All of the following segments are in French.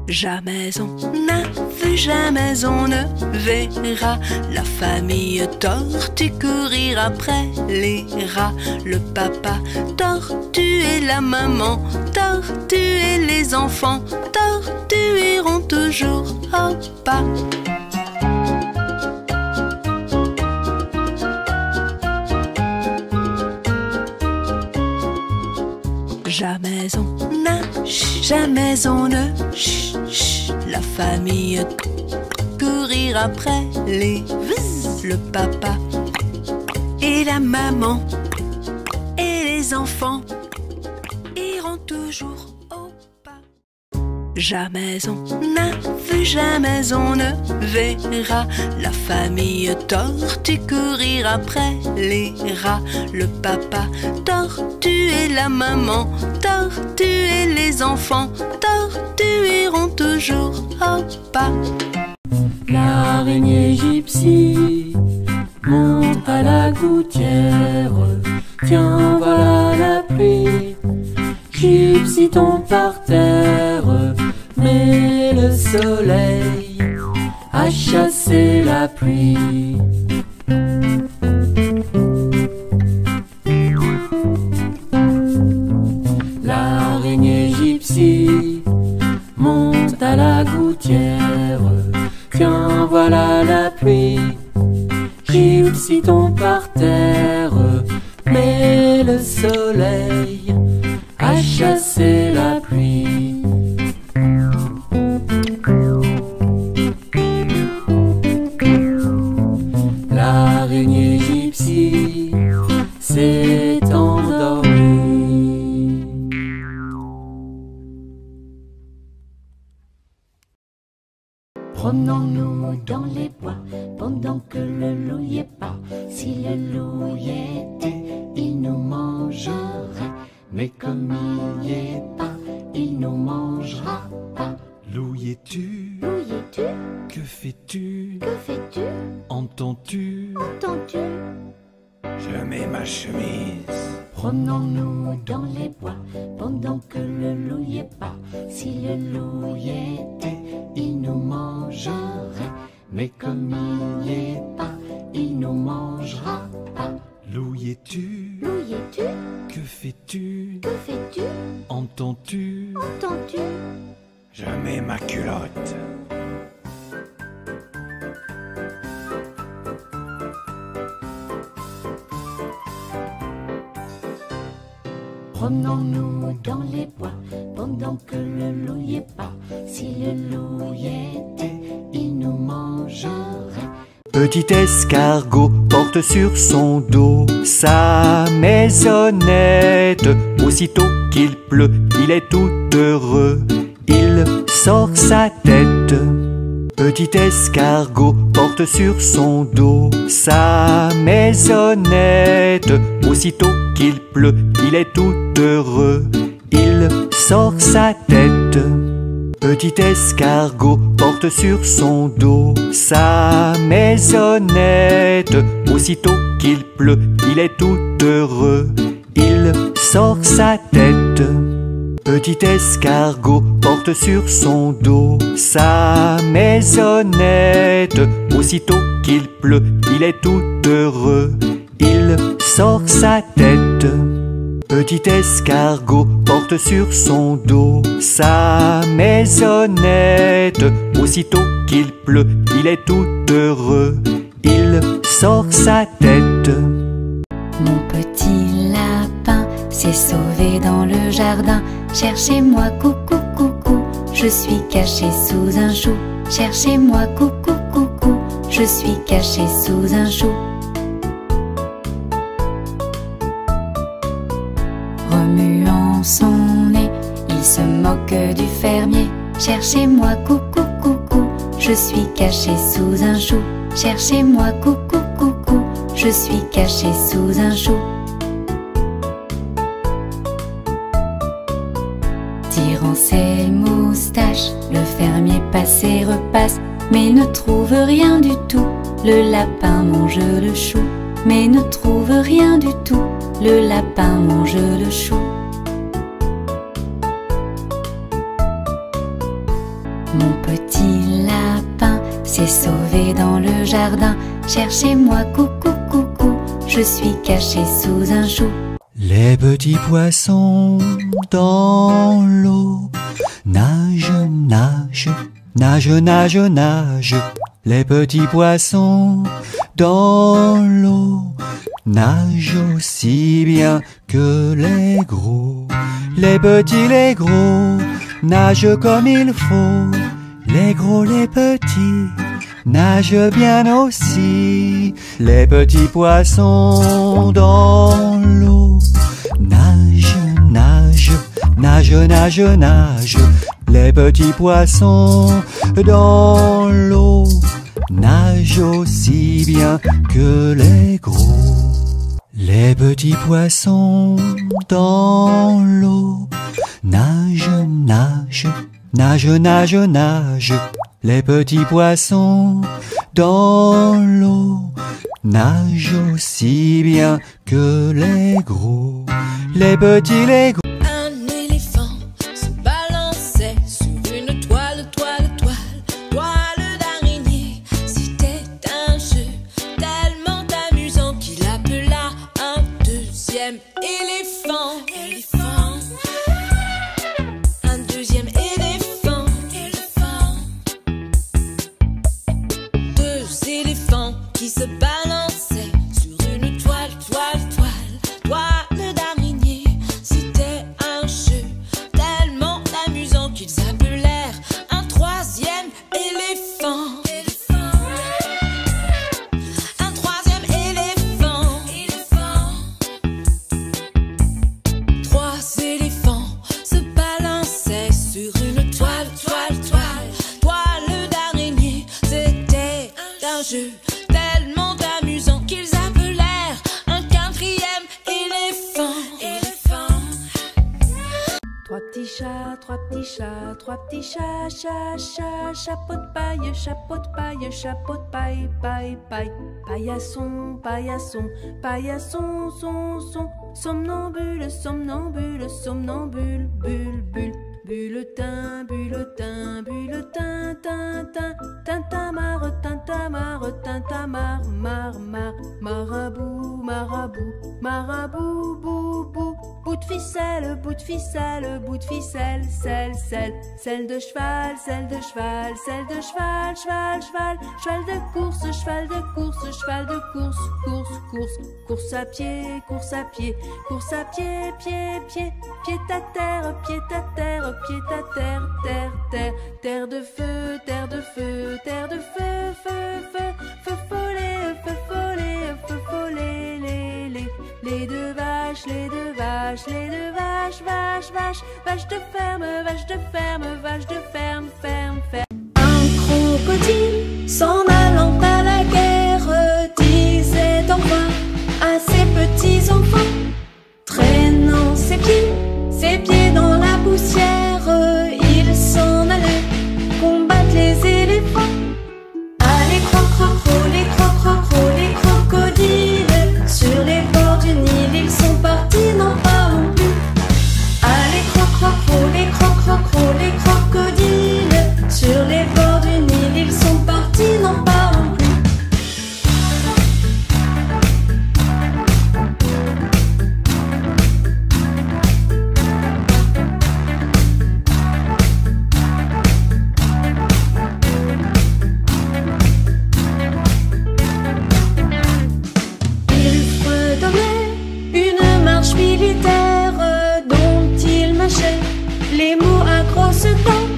Jamais on n'a vu, jamais on ne verra la famille tortue courir après les rats. Le papa tortue et la maman tortue et les enfants tortues iront toujours au pas. Jamais on nage, jamais on ne la famille courir après les le papa et la maman et les enfants iront toujours au pas. Jamais on n'a vu, jamais on ne verra la famille tortue courir après les rats. Le papa tortue et la maman tortue et les enfants tortues iront toujours au pas. L'araignée gypsy monte à la gouttière. Tiens, voilà la pluie. Gypsy tombe par terre, mais le soleil a chassé la pluie. L'araignée gypsy monte à la gouttière. Tiens, voilà la pluie. Gypsy tombe par terre, mais le soleil a chassé la pluie. L'araignée gypsy s'est endormie. Promenons-nous dans les bois pendant que le loup y est pas. Si le loup y était, il nous mangerait. Mais comme il n'y est pas, il nous mangera pas. Loup y es-tu? Loup y es-tu? Que fais-tu? Que fais-tu? Entends-tu? Entends-tu? Je mets ma chemise. Promenons-nous dans les bois pendant que le loup y est pas. Si le loup y était, il nous mangerait. Mais comme il n'y est pas, il nous mangera pas. Loup y es-tu? Loup y es-tu? Que fais-tu? Que fais-tu? Entends-tu? Entends-tu? Je mets ma culotte. Promenons-nous dans les bois pendant que le loup y est pas. Si le loup y était, il nous mangerait. Petit escargot porte sur son dos sa maisonnette. Aussitôt qu'il pleut, il est tout heureux, il sort sa tête. Petit escargot porte sur son dos sa maisonnette. Aussitôt qu'il pleut, il est tout heureux, il sort sa tête. Petit escargot porte sur son dos sa maisonnette. Aussitôt qu'il pleut, il est tout heureux, il sort sa tête. Petit escargot porte sur son dos sa maisonnette. Aussitôt qu'il pleut, il est tout heureux, il sort sa tête. Petit escargot porte sur son dos sa maisonnette. Aussitôt qu'il pleut, il est tout heureux, il sort sa tête. Mon petit lapin s'est sauvé dans le jardin. Cherchez-moi, coucou, coucou, je suis caché sous un chou. Cherchez-moi, coucou, coucou, je suis caché sous un chou. Remuant son nez, il se moque du fermier. Cherchez-moi, coucou, coucou, je suis caché sous un chou. Cherchez-moi, coucou, coucou, je suis caché sous un chou. Tirant ses moustaches, le fermier passe et repasse, mais ne trouve rien du tout. Le lapin mange le chou, mais ne trouve rien du tout. Le lapin mange le chou. Mon petit lapin s'est sauvé dans le jardin. Cherchez-moi, coucou, coucou, je suis caché sous un chou. Les petits poissons dans l'eau nagent, nagent, nagent, nagent, nagent. Les petits poissons dans l'eau nagent aussi bien que les gros. Les petits, les gros nagent comme il faut. Les gros, les petits nagent bien aussi. Les petits poissons dans l'eau nagent, nagent, nagent, nagent, nagent. Les petits poissons dans l'eau nagent aussi bien que les gros. Les petits poissons dans l'eau nagent, nagent, nagent, nagent, nagent. Les petits poissons dans l'eau nagent aussi bien que les gros. Les petits, les gros. Un éléphant se balançait sur une toile, toile, toile, toile d'araignée. C'était un jeu tellement amusant qu'il appela un deuxième éléphant. Éléphant. Un deuxième éléphant. Éléphant. Deux éléphants qui se balançaient sur une toile, toile, toile, toile d'araignée. C'était un jeu tellement amusant qu'ils appelèrent un troisième éléphant. Éléphant. Un troisième éléphant. Éléphant. Trois éléphants se balançaient sur une toile, toile, toile, toile d'araignée. C'était un jeu tellement amusant qu'ils appelèrent un quatrième éléphant. Éléphant. Trois petits chats, trois petits chats, trois petits chats, chat, chat, chapeau de paille, chapeau de paille, chapeau de paille, paille, paille. Paillasson, paillasson, paillasson, son, somnambule, somnambule, somnambule, bulle, bulle. Bulletin, bulletin, bulletin, tintin, tintamarre, tintamarre, tintamarre, mar, mar, marabout, marabout, marabout, bou, bou, bout de ficelle, bout de ficelle, bout de ficelle, selle, selle, selle de cheval, selle de cheval, selle de cheval, cheval, cheval, cheval de course, cheval de course, cheval de course, course, course, course à pied, course à pied, course à pied, pied, pied, pied à terre, pied à terre, pied à terre, terre, terre, terre de feu, terre de feu, terre de feu, feu, feu, feu follet, feu follet, feu follet, les deux vaches, les deux vaches, les deux vaches, vache, vache, vache de ferme, vache de ferme, vache de ferme, ferme, ferme. Un crocodile s'en allant à la guerre disait au revoir à ses petits enfants, traînant ses pieds dans la poussière. Il s'en allait combattre les éléphants. Allez, croc-croc-cro, les croc-croc-cro, les crocodiles. Sur les bords du Nil, ils sont partis, n'en parlons plus. Allez, croc-croc-cro, les croc-croc-cro, les crocodiles. Sur les bords du Nil, ils sont partis, n'en parlons plus. Les mots à grosses dents.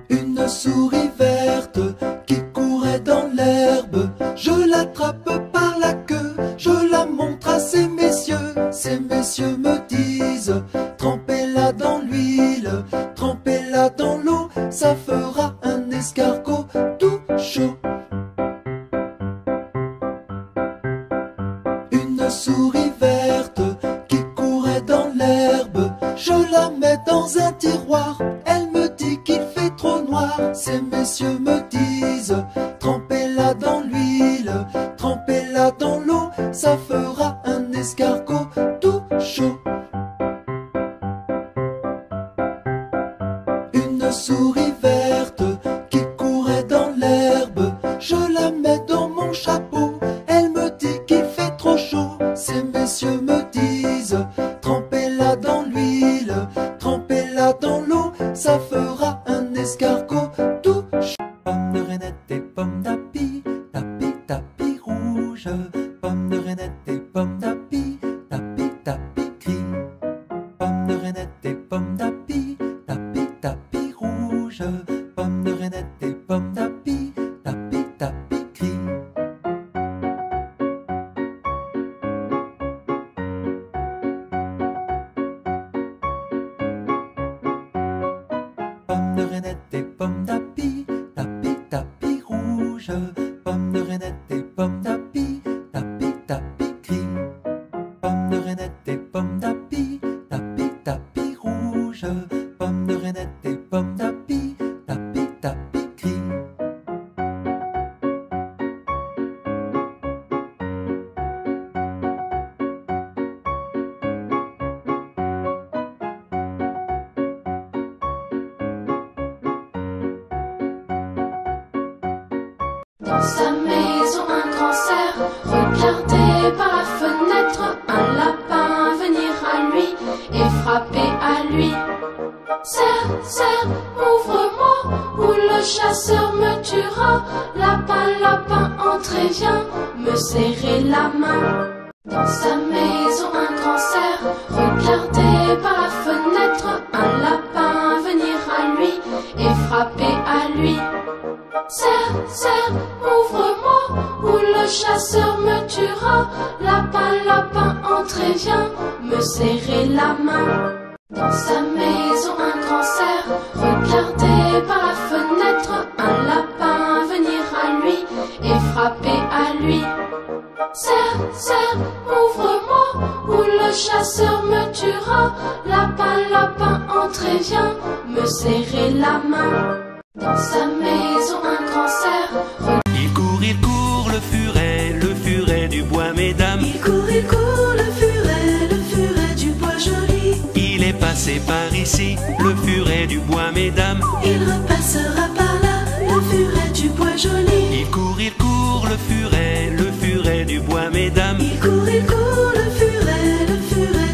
Une souris verte qui courait dans l'herbe. Je l'attrape par la queue, je la montre à ces messieurs. Ces messieurs me disent: trempez-la dans l'huile, trempez-la dans l'eau, ça fera un escargot tout chaud. Une souris verte qui courait dans l'herbe. Je la mets dans un tiroir, elle me dit qu'il fait trop noir. Ces messieurs me disent: trempez-la dans l'huile, trempez-la dans l'eau, ça fera un escargot tout chaud. Une souris verte escargots touchent. Pomme de Reinette et pomme d'api, tapi tapi rouge. Pomme de Reinette et pomme d'api, tapi tapi gris. Pomme de Reinette et pomme d'api, tapi tapi rouge. Pomme de Reinette et pomme d'api, tapi tapi gris. Pomme de Reinette et pomme d'api, tapi tapi rouge. Pomme de Reinette et pomme d'api, tapi tapi gris. Pomme de Reinette et pomme d'api, tapi tapi rouge. Pomme de Reinette et pomme d'api, tapi tapi gris. Dans sa maison, un grand cerf regardait par la fenêtre un lapin venir à lui et frapper à lui. Cerf, cerf, ouvre-moi ou le chasseur me tuera. Lapin, lapin, entre et viens me serrer la main. Dans sa maison, un grand cerf regardait par la fenêtre un lapin venir à lui et frapper à lui. Cerf, cerf, ouvre-moi ou le chasseur me tuera. Lapin, lapin, entre et viens me serrer la main. Dans sa maison, un grand cerf regardait par la fenêtre un lapin venir à lui et frapper à lui. Cerf, cerf, ouvre-moi ou le chasseur me tuera. Lapin, lapin, entre et viens me serrer la main. Dans sa maison, un grand cerf Il court, le furet du bois, mesdames. Il court, le furet du bois joli. Il est passé par ici, le furet du bois, mesdames. Il repassera par là, le furet du bois joli. Il court, le furet du bois, mesdames. Il court, le furet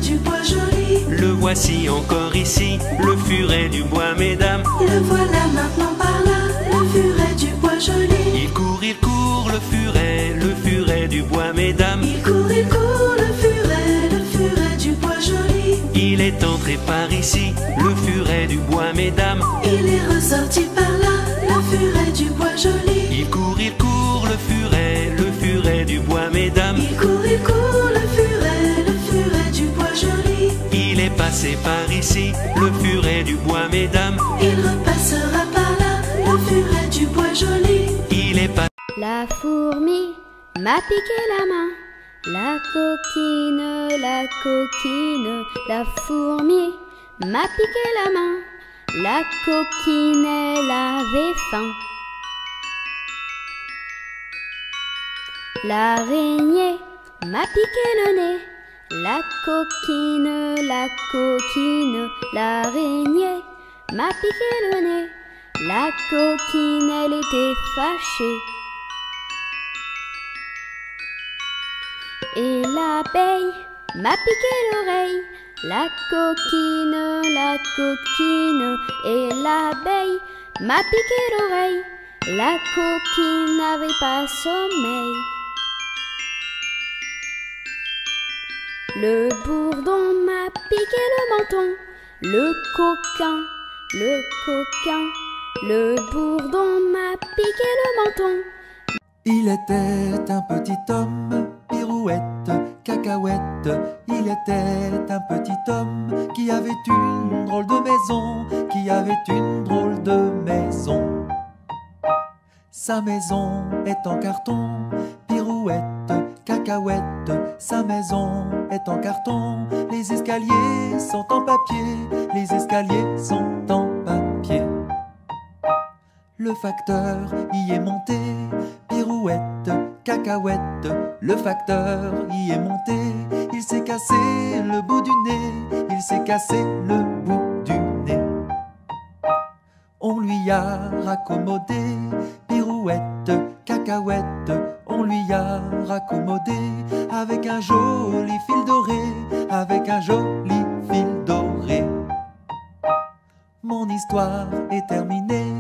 du bois joli. Le voici encore ici, le furet du bois, mesdames. Le voilà maintenant par là, le furet du bois joli. Il court, le furet du bois, mesdames. Il court, le furet du bois joli. Il est entré par ici, le furet du bois, mesdames. Il est ressorti par là, le furet du bois joli. Il court, le furet du bois, mesdames. Il court, le furet du bois joli. Il est passé par ici, le furet du bois, mesdames. Il repassera par là, le furet du bois joli. Il est passé. La fourmi m'a piqué la main. La coquine, la fourmi m'a piqué la main. La coquine, elle avait faim. L'araignée m'a piqué le nez. La coquine, l'araignée m'a piqué le nez. La coquine, elle était fâchée. Et l'abeille m'a piqué l'oreille. La coquine, et l'abeille m'a piqué l'oreille. La coquine n'avait pas sommeil. Le bourdon m'a piqué le menton. Le coquin, le bourdon m'a piqué le menton. Il était un petit homme, pirouette, cacahuète. Il était un petit homme qui avait une drôle de maison, Sa maison est en carton, pirouette, cacahuète. Sa maison est en carton, les escaliers sont en papier, Le facteur y est monté, pirouette, cacahuète. Le facteur y est monté, il s'est cassé le bout du nez, On lui a raccommodé, pirouette, cacahuète. On lui a raccommodé avec un joli fil doré, Mon histoire est terminée.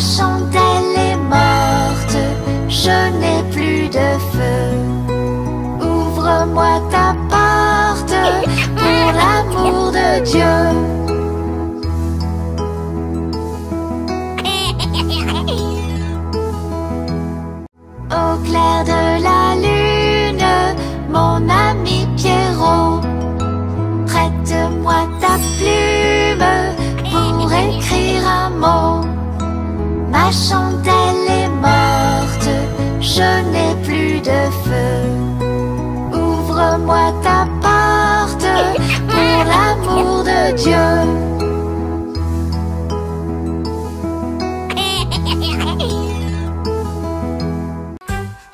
chandelle est morte, je n'ai plus de feu. Ouvre-moi ta porte, pour l'amour de Dieu. Au clair de la lune, mon ami Pierrot, prête-moi ta plume pour écrire un mot. Ma chandelle est morte, je n'ai plus de feu. Ouvre-moi ta porte, pour l'amour de Dieu.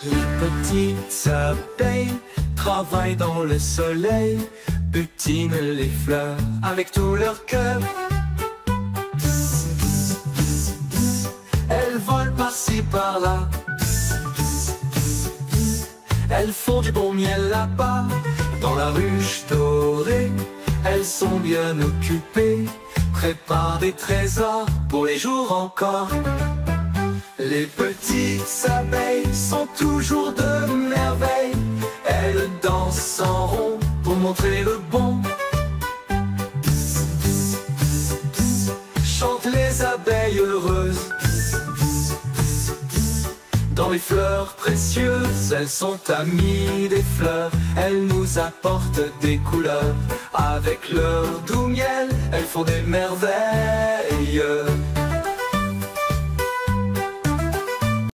Les petites abeilles travaillent dans le soleil, butinent les fleurs avec tout leur cœur. Elles volent par-ci par-là, elles font du bon miel là-bas. Dans la ruche dorée, elles sont bien occupées, préparent des trésors pour les jours encore. Les petites abeilles sont toujours de merveille, elles dansent en rond pour montrer le bon. Chantent les abeilles heureuses. Dans les fleurs précieuses, elles sont amies des fleurs. Elles nous apportent des couleurs. Avec leur doux miel, elles font des merveilles.